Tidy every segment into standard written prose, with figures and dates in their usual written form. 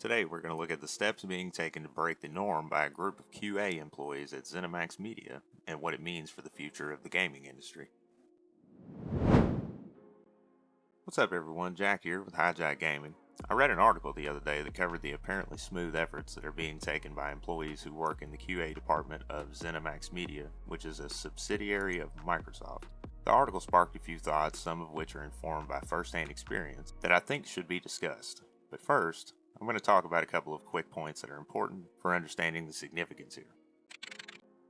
Today we're going to look at the steps being taken to break the norm by a group of QA employees at ZeniMax Media and what it means for the future of the gaming industry. What's up everyone, Jack here with Hijack Gaming. I read an article the other day that covered the apparently smooth efforts that are being taken by employees who work in the QA department of ZeniMax Media, which is a subsidiary of Microsoft. The article sparked a few thoughts, some of which are informed by first-hand experience, that I think should be discussed. But first, I'm going to talk about a couple of quick points that are important for understanding the significance here.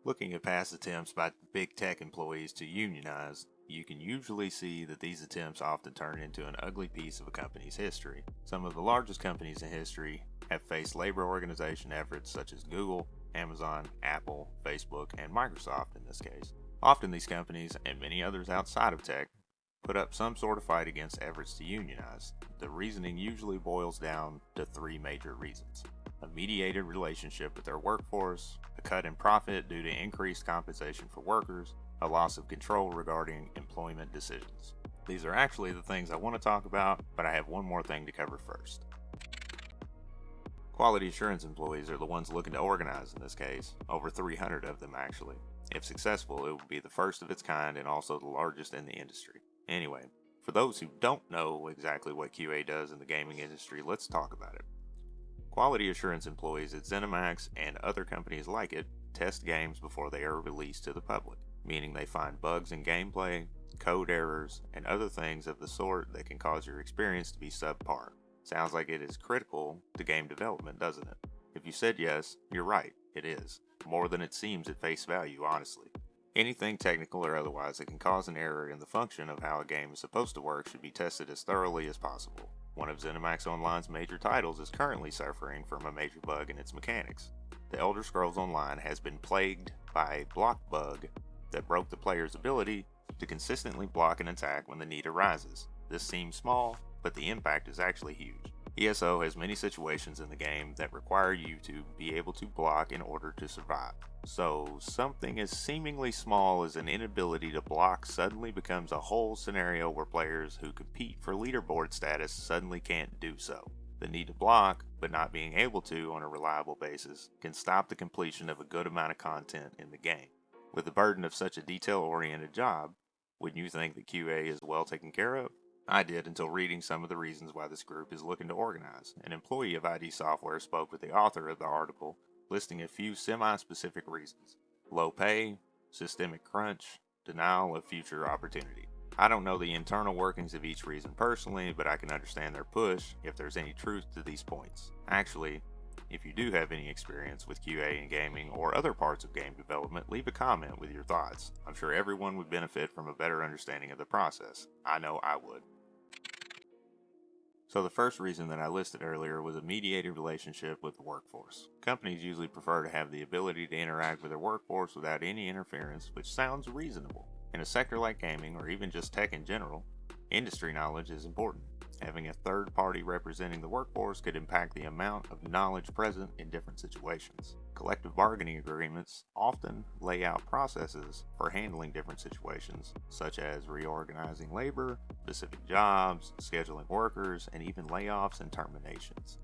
Looking at past attempts by big tech employees to unionize, you can usually see that these attempts often turn into an ugly piece of a company's history. Some of the largest companies in history have faced labor organization efforts such as Google, Amazon, Apple, Facebook, and Microsoft in this case. Often these companies, and many others outside of tech, put up some sort of fight against efforts to unionize. The reasoning usually boils down to three major reasons: a mediated relationship with their workforce, a cut in profit due to increased compensation for workers, a loss of control regarding employment decisions. These are actually the things I want to talk about, but I have one more thing to cover first. Quality assurance employees are the ones looking to organize in this case, over 300 of them actually. If successful, it will be the first of its kind and also the largest in the industry. Anyway, for those who don't know exactly what QA does in the gaming industry, let's talk about it. Quality assurance employees at ZeniMax and other companies like it test games before they are released to the public, meaning they find bugs in gameplay, code errors, and other things of the sort that can cause your experience to be subpar. Sounds like it is critical to game development, doesn't it? If you said yes, you're right, it is. More than it seems at face value, honestly. Anything technical or otherwise that can cause an error in the function of how a game is supposed to work should be tested as thoroughly as possible. One of ZeniMax Online's major titles is currently suffering from a major bug in its mechanics. The Elder Scrolls Online has been plagued by a block bug that broke the player's ability to consistently block an attack when the need arises. This seems small, but the impact is actually huge. ESO has many situations in the game that require you to be able to block in order to survive. So something as seemingly small as an inability to block suddenly becomes a whole scenario where players who compete for leaderboard status suddenly can't do so. The need to block, but not being able to on a reliable basis, can stop the completion of a good amount of content in the game. With the burden of such a detail-oriented job, wouldn't you think the QA is well taken care of? I did until reading some of the reasons why this group is looking to organize. An employee of ID Software spoke with the author of the article, listing a few semi-specific reasons: low pay, systemic crunch, denial of future opportunity. I don't know the internal workings of each reason personally, but I can understand their push if there's any truth to these points. Actually, if you do have any experience with QA in gaming or other parts of game development, leave a comment with your thoughts. I'm sure everyone would benefit from a better understanding of the process. I know I would. So the first reason that I listed earlier was a mediated relationship with the workforce. Companies usually prefer to have the ability to interact with their workforce without any interference, which sounds reasonable. In a sector like gaming, or even just tech in general, industry knowledge is important. Having a third party representing the workforce could impact the amount of knowledge present in different situations. Collective bargaining agreements often lay out processes for handling different situations, such as reorganizing labor, specific jobs, scheduling workers, and even layoffs and terminations.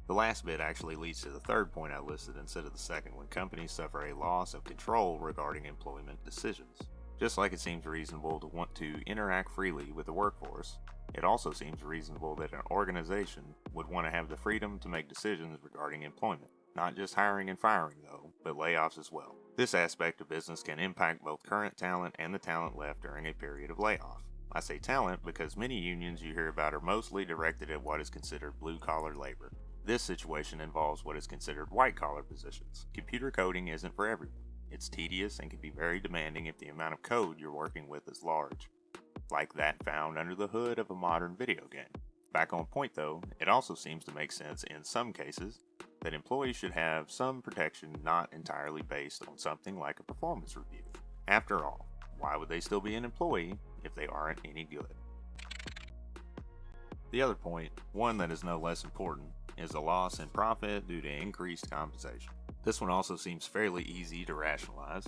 The last bit actually leads to the third point I listed instead of the second, when companies suffer a loss of control regarding employment decisions. Just like it seems reasonable to want to interact freely with the workforce, it also seems reasonable that an organization would want to have the freedom to make decisions regarding employment. Not just hiring and firing though, but layoffs as well. This aspect of business can impact both current talent and the talent left during a period of layoff. I say talent because many unions you hear about are mostly directed at what is considered blue-collar labor. This situation involves what is considered white-collar positions. Computer coding isn't for everyone. It's tedious and can be very demanding if the amount of code you're working with is large, like that found under the hood of a modern video game. Back on point though, it also seems to make sense in some cases that employees should have some protection not entirely based on something like a performance review. After all, why would they still be an employee if they aren't any good? The other point, one that is no less important, is a loss in profit due to increased compensation. This one also seems fairly easy to rationalize.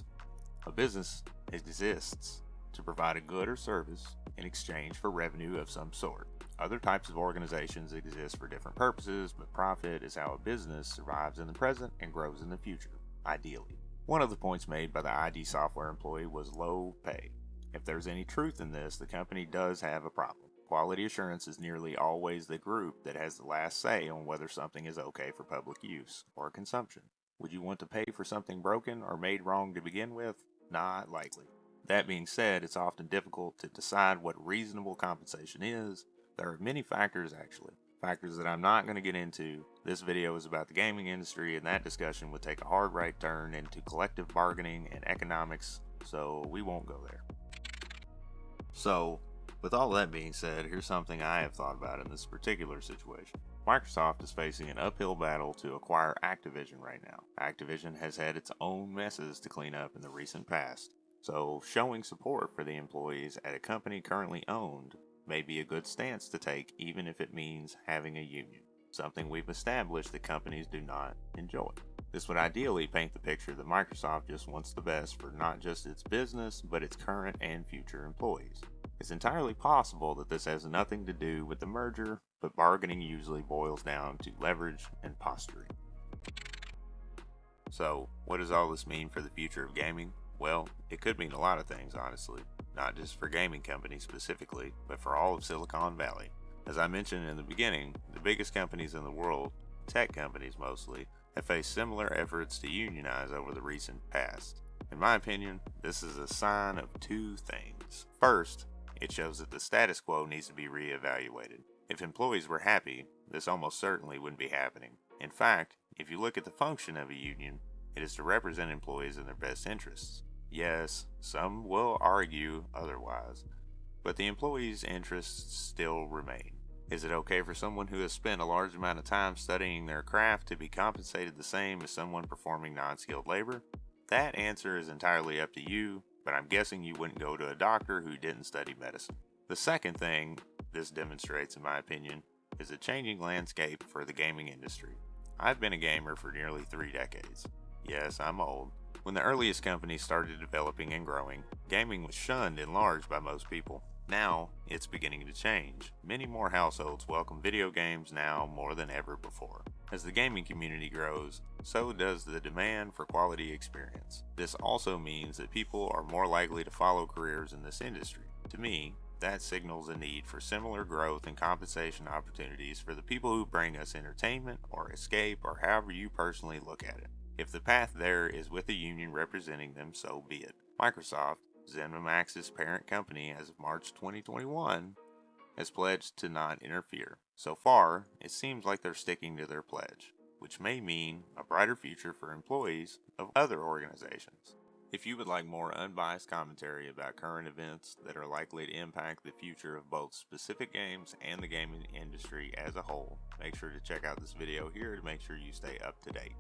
A business exists to provide a good or service in exchange for revenue of some sort. Other types of organizations exist for different purposes, but profit is how a business survives in the present and grows in the future, ideally. One of the points made by the ID Software employee was low pay. If there's any truth in this, the company does have a problem. Quality assurance is nearly always the group that has the last say on whether something is okay for public use or consumption. Would you want to pay for something broken or made wrong to begin with? Not likely. That being said, it's often difficult to decide what reasonable compensation is. There are many factors actually. Factors that I'm not going to get into. This video is about the gaming industry, and that discussion would take a hard right turn into collective bargaining and economics, so we won't go there. So, with all that being said, here's something I have thought about in this particular situation. Microsoft is facing an uphill battle to acquire Activision right now. Activision has had its own messes to clean up in the recent past, so showing support for the employees at a company currently owned may be a good stance to take, even if it means having a union, something we've established that companies do not enjoy. This would ideally paint the picture that Microsoft just wants the best for not just its business, but its current and future employees. It's entirely possible that this has nothing to do with the merger, but bargaining usually boils down to leverage and posturing. So, what does all this mean for the future of gaming? Well, it could mean a lot of things, honestly. Not just for gaming companies specifically, but for all of Silicon Valley. As I mentioned in the beginning, the biggest companies in the world, tech companies mostly, have faced similar efforts to unionize over the recent past. In my opinion, this is a sign of two things. First, it shows that the status quo needs to be reevaluated. If employees were happy, this almost certainly wouldn't be happening. In fact, if you look at the function of a union, it is to represent employees in their best interests. Yes, some will argue otherwise, but the employees' interests still remain. Is it okay for someone who has spent a large amount of time studying their craft to be compensated the same as someone performing non-skilled labor? That answer is entirely up to you, but I'm guessing you wouldn't go to a doctor who didn't study medicine. The second thing this demonstrates, in my opinion, is a changing landscape for the gaming industry. I've been a gamer for nearly 3 decades. Yes, I'm old. When the earliest companies started developing and growing, gaming was shunned in large by most people. Now, it's beginning to change. Many more households welcome video games now more than ever before. As the gaming community grows, so does the demand for quality experience. This also means that people are more likely to follow careers in this industry. To me, that signals a need for similar growth and compensation opportunities for the people who bring us entertainment or escape or however you personally look at it. If the path there is with a union representing them, so be it. Microsoft, ZeniMax's parent company as of March 2021, has pledged to not interfere. So far, it seems like they're sticking to their pledge, which may mean a brighter future for employees of other organizations. If you would like more unbiased commentary about current events that are likely to impact the future of both specific games and the gaming industry as a whole, make sure to check out this video here to make sure you stay up to date.